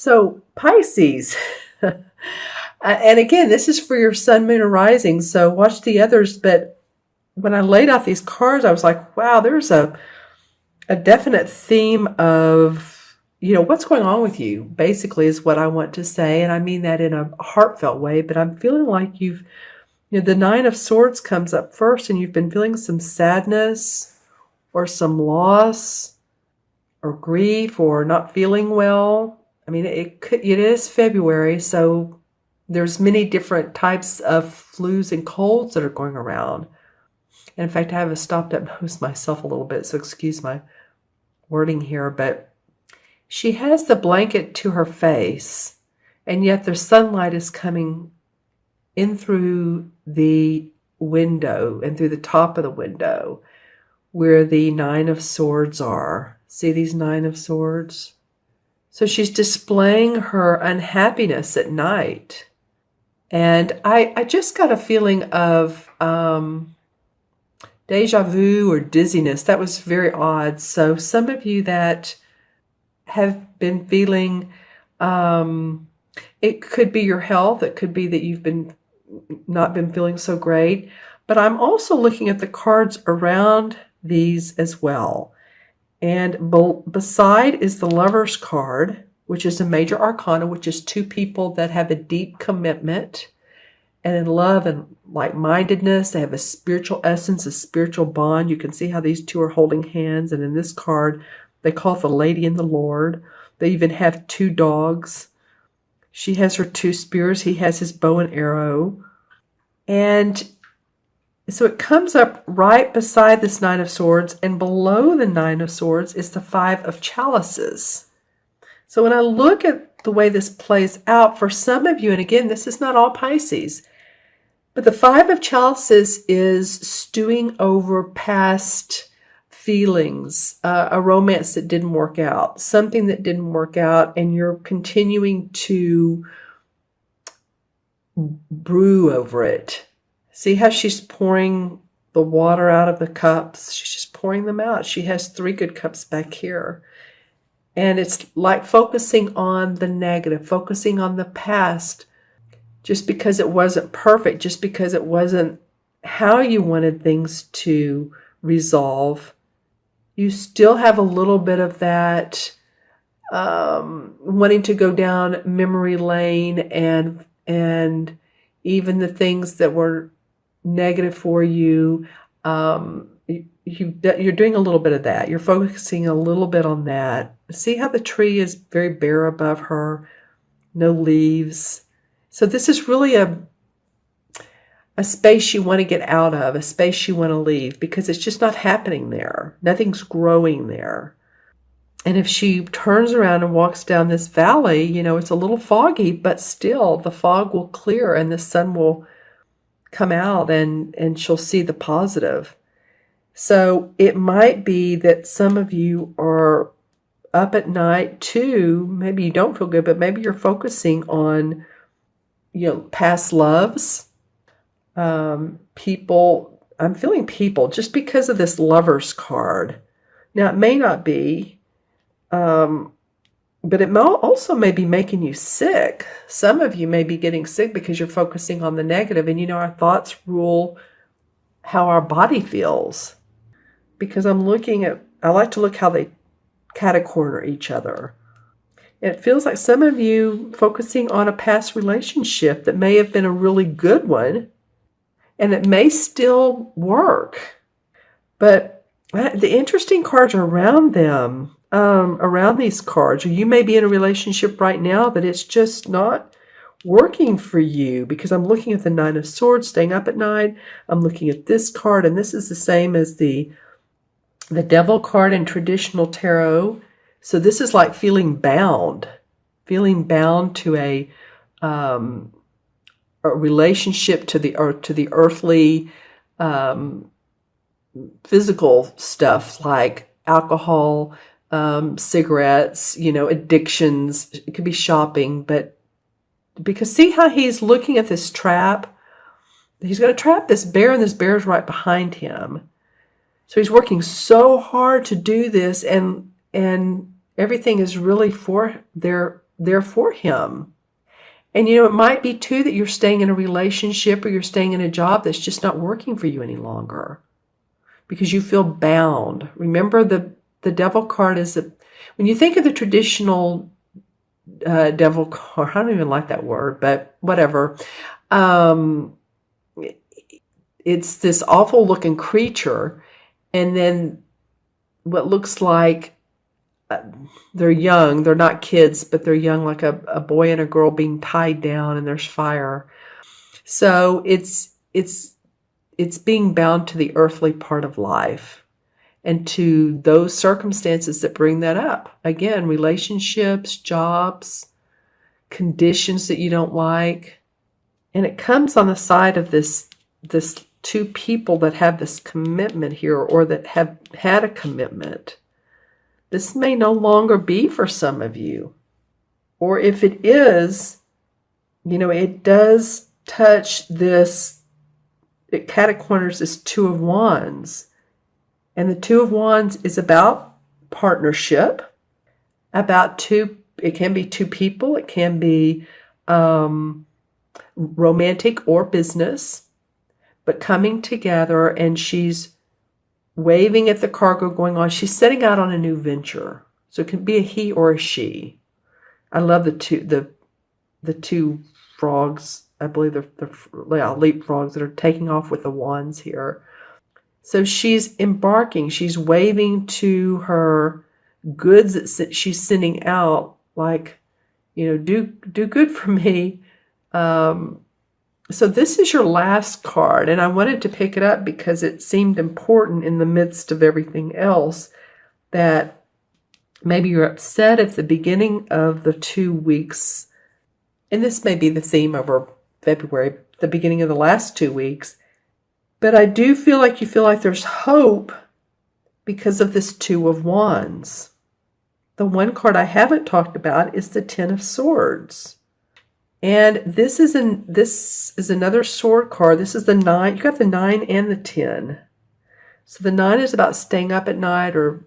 So Pisces, and again, this is for your sun, moon, or rising. So watch the others. But when I laid out these cards, I was like, wow, there's a definite theme of, what's going on with you, basically, is what I want to say. And I mean that in a heartfelt way, but I'm feeling like the Nine of Swords comes up first, and you've been feeling some sadness or some loss or grief or not feeling well. I mean, it is February, so there's many different types of flus and colds that are going around. And in fact, I have stopped up nose myself a little bit, so excuse my wording here, but she has the blanket to her face, and yet the sunlight is coming in through the window and through the top of the window where the Nine of Swords are. See these Nine of Swords? So she's displaying her unhappiness at night. And I just got a feeling of deja vu or dizziness. That was very odd. So some of you that have been feeling, it could be your health. It could be that you've not been feeling so great. But I'm also looking at the cards around these as well. And beside is the Lover's card, which is a major arcana, which is two people that have a deep commitment and in love and like-mindedness. They have a spiritual essence, a spiritual bond. You can see how these two are holding hands. And in this card, they call it the Lady and the Lord. They even have two dogs. She has her two spears. He has his bow and arrow. And so it comes up right beside this Nine of Swords, and below the Nine of Swords is the Five of Chalices. So when I look at the way this plays out for some of you, and again, this is not all Pisces, but the Five of Chalices is stewing over past feelings, a romance that didn't work out, something that didn't work out, and you're continuing to brew over it. See how she's pouring the water out of the cups? She's just pouring them out. She has 3 good cups back here. And it's like focusing on the negative, focusing on the past, just because it wasn't perfect, just because it wasn't how you wanted things to resolve. You still have a little bit of that wanting to go down memory lane, and even the things that were negative for you, you're doing a little bit of that. You're focusing a little bit on that. See how the tree is very bare above her, no leaves. So this is really a space you want to get out of, a space you want to leave, because it's just not happening there. Nothing's growing there. And if she turns around and walks down this valley, it's a little foggy, but still the fog will clear and the sun will come out, and she'll see the positive. So it might be that some of you are up at night too. Maybe you don't feel good, but maybe you're focusing on, past loves, people. I'm feeling people just because of this Lover's card. Now it may not be, but it also may be making you sick. Some of you may be getting sick because you're focusing on the negative. And our thoughts rule how our body feels. Because I like to look how they catacorner each other. And it feels like some of you focusing on a past relationship that may have been a really good one, and it may still work. But the interesting cards are around them. Around these cards, or you may be in a relationship right now that it's just not working for you, because I'm looking at the Nine of Swords, staying up at night. I'm looking at this card, and this is the same as the Devil card in traditional tarot. So this is like feeling bound to a relationship, to the earthly, physical stuff like alcohol, cigarettes, addictions. It could be shopping, but because see how he's looking at this trap? He's going to trap this bear, and this bear is right behind him. So he's working so hard to do this, and everything is really for their there for him. And it might be too that you're staying in a relationship or you're staying in a job that's just not working for you any longer because you feel bound. Remember, the devil card is that when you think of the traditional devil card, I don't even like that word, but whatever. It's this awful looking creature, and then what looks like they're young. They're not kids, but they're young, like a boy and a girl being tied down, and there's fire. So it's being bound to the earthly part of life and to those circumstances that bring that up. Again, relationships, jobs, conditions that you don't like. And it comes on the side of this two people that have this commitment here, or that have had a commitment. This may no longer be for some of you. Or if it is, it does touch this, it catacorners this Two of Wands. And the Two of Wands is about partnership, it can be two people, it can be romantic or business, but coming together, and she's waving at the cargo going on. She's setting out on a new venture. So it can be a he or a she. I love the two frogs. I believe they're leapfrogs that are taking off with the wands here. So she's embarking. She's waving to her goods that she's sending out, like, do good for me. So this is your last card, and I wanted to pick it up because it seemed important in the midst of everything else, that maybe you're upset at the beginning of the 2 weeks, and this may be the theme over February, the beginning of the last 2 weeks, but I do feel like you feel like there's hope because of this Two of Wands. The one card I haven't talked about is the Ten of Swords. And this is another sword card. This is the 9. You got the 9 and the 10. So the 9 is about staying up at night, or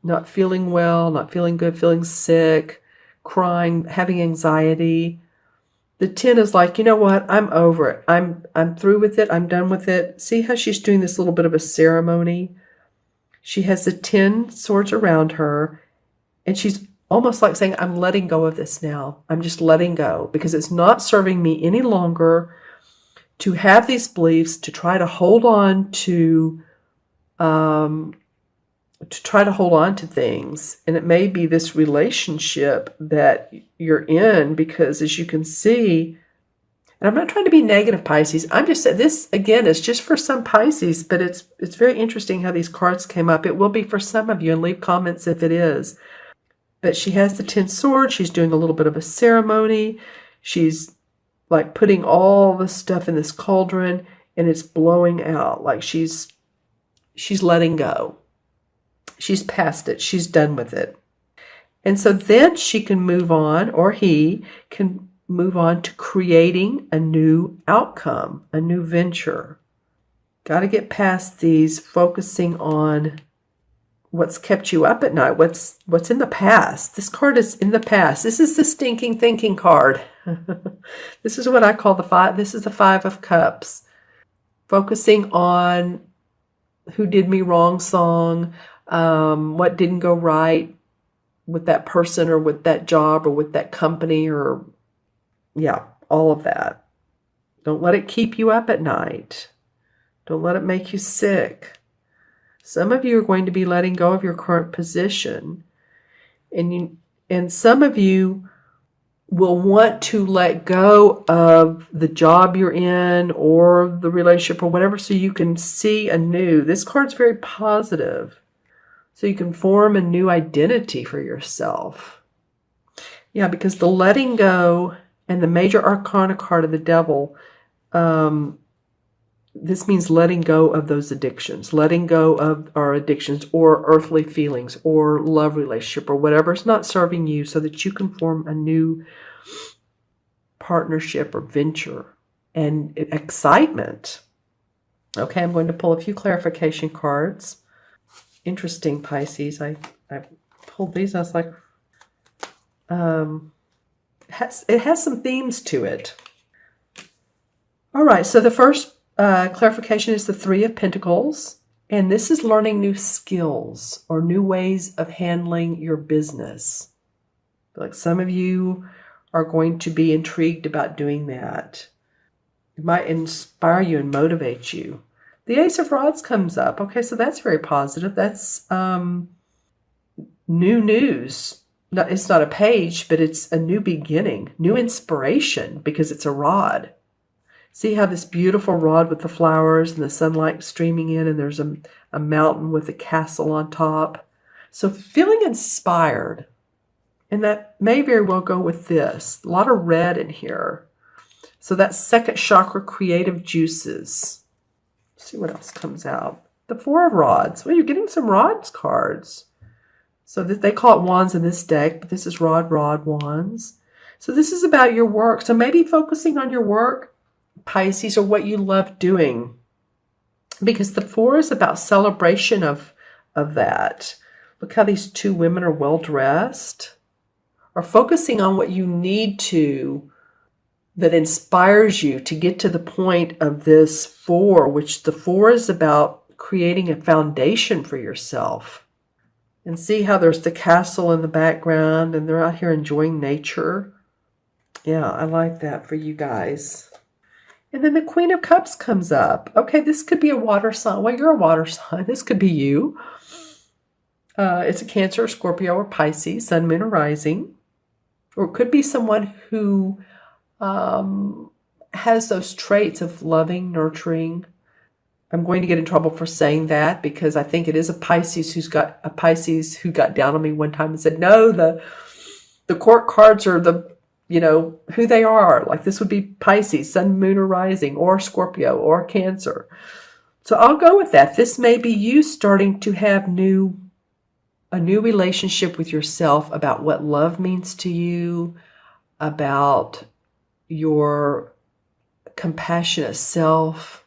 not feeling well, not feeling good, feeling sick, crying, having anxiety. The 10 is like, you know what? I'm over it. I'm through with it. I'm done with it. See how she's doing this little bit of a ceremony? She has the 10 swords around her, and she's almost like saying, I'm letting go of this now. I'm just letting go because it's not serving me any longer to have these beliefs, to try to hold on to things. And it may be this relationship that you're in, because as you can see, and I'm not trying to be negative, Pisces. I'm just saying this, again, is just for some Pisces, but it's very interesting how these cards came up. It will be for some of you, and leave comments if it is. But she has the 10 swords. She's doing a little bit of a ceremony. She's like putting all the stuff in this cauldron, and it's blowing out. Like she's letting go. She's past it. She's done with it. And so then she can move on, or he can move on to creating a new outcome, a new venture. Got to get past these, focusing on what's kept you up at night, what's in the past. This card is in the past. This is the stinking thinking card. This is what I call the 5. This is the 5 of Cups. Focusing on who did me wrong song, what didn't go right with that person or with that job or with that company, or all of that. Don't let it keep you up at night. Don't let it make you sick. Some of you are going to be letting go of your current position, and some of you will want to let go of the job you're in or the relationship or whatever, so you can see anew. This card's very positive, so you can form a new identity for yourself. Yeah, because the letting go and the major arcana card of the devil, this means letting go of those addictions, letting go of our addictions or earthly feelings or love relationship or whatever's not serving you, so that you can form a new partnership or venture and excitement. Okay, I'm going to pull a few clarification cards. Interesting, Pisces. I pulled these. I was like, It has some themes to it. All right, so the first clarification is the Three of Pentacles. And this is learning new skills or new ways of handling your business. Like some of you are going to be intrigued about doing that. It might inspire you and motivate you. The Ace of Rods comes up. Okay, so that's very positive. That's new news. No, it's not a page, but it's a new beginning, new inspiration because it's a rod. See how this beautiful rod with the flowers and the sunlight streaming in, and there's a mountain with a castle on top. So feeling inspired. And that may very well go with this. A lot of red in here. So that's second chakra creative juices. Let's see what else comes out. The Four of Rods. Well, you're getting some rods cards. So they call it wands in this deck, but this is rod, wands. So this is about your work. So maybe focusing on your work, Pisces, or what you love doing. Because the Four is about celebration of that. Look how these two women are well dressed. Or focusing on what you need to, that inspires you to get to the point of this Four, which the Four is about creating a foundation for yourself. And see how there's the castle in the background and they're out here enjoying nature. Yeah, I like that for you guys. And then the Queen of Cups comes up. Okay, this could be a water sign. Well, you're a water sign. This could be you. It's a Cancer, Scorpio, or Pisces, Sun, Moon, or Rising. Or it could be someone who has those traits of loving, nurturing. I'm going to get in trouble for saying that because I think it is a Pisces who got down on me one time and said, no, the court cards are who they are. Like this would be Pisces, Sun, Moon, or Rising, or Scorpio, or Cancer. So I'll go with that. This may be you starting to have a new relationship with yourself about what love means to you, about your compassionate self,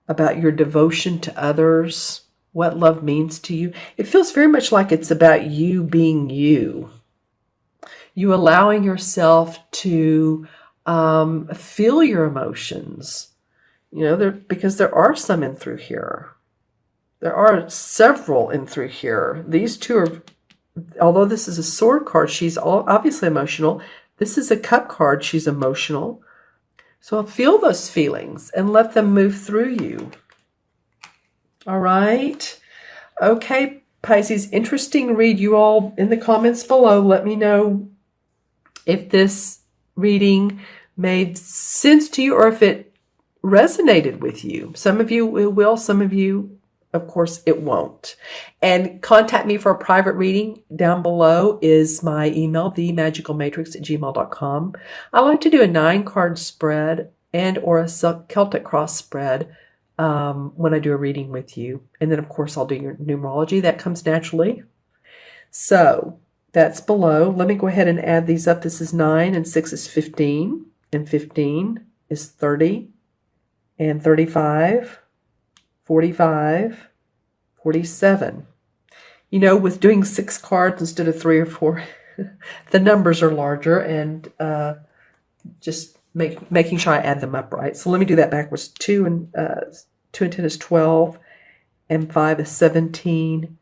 about your devotion to others, what love means to you. It feels very much like it's about you being you. You allowing yourself to feel your emotions, because there are some in through here. There are several in through here. These two are, although this is a sword card, she's obviously emotional. This is a cup card, she's emotional. So feel those feelings and let them move through you. All right. Okay, Pisces, interesting read. You all in the comments below, let me know if this reading made sense to you or if it resonated with you. Some of you it will, some of you, of course, it won't. And contact me for a private reading. Down below is my email, themagicalmatrix@gmail.com. I like to do a 9-card spread and or a Celtic cross spread when I do a reading with you. And then, of course, I'll do your numerology. That comes naturally. So that's below. Let me go ahead and add these up. This is 9 and 6 is 15. And 15 is 30 and 35. 45, 47. With doing 6 cards instead of 3 or 4, the numbers are larger and just making sure I add them up right. So let me do that backwards. 2 and 10 is 12, and 5 is 17,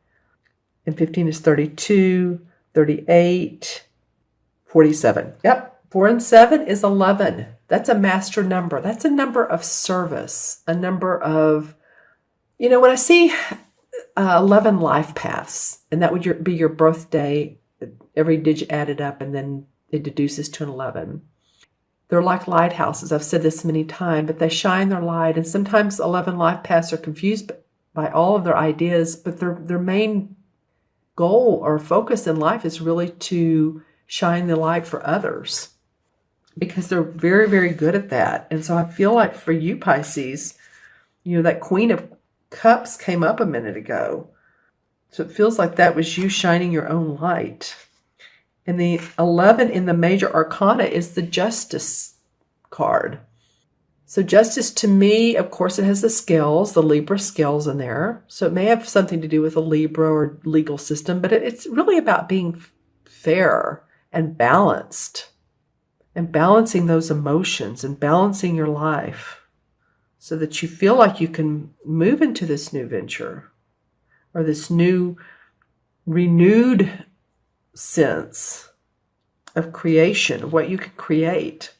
and 15 is 32, 38, 47. Yep, 4 and 7 is 11. That's a master number. That's a number of service, a number of when I see 11 life paths, and that would be your birthday, every digit added up, and then it deduces to an 11. They're like lighthouses. I've said this many times, but they shine their light, and sometimes 11 life paths are confused by all of their ideas, but their main goal or focus in life is really to shine the light for others because they're very, very good at that. And so I feel like for you, Pisces, that Queen of Cups came up a minute ago. So it feels like that was you shining your own light. And the 11 in the major arcana is the Justice card. So Justice to me, of course, it has the scales, the Libra scales in there. So it may have something to do with a Libra or legal system, but it's really about being fair and balanced. and balancing those emotions and balancing your life so that you feel like you can move into this new venture or this new renewed sense of creation, of what you can create.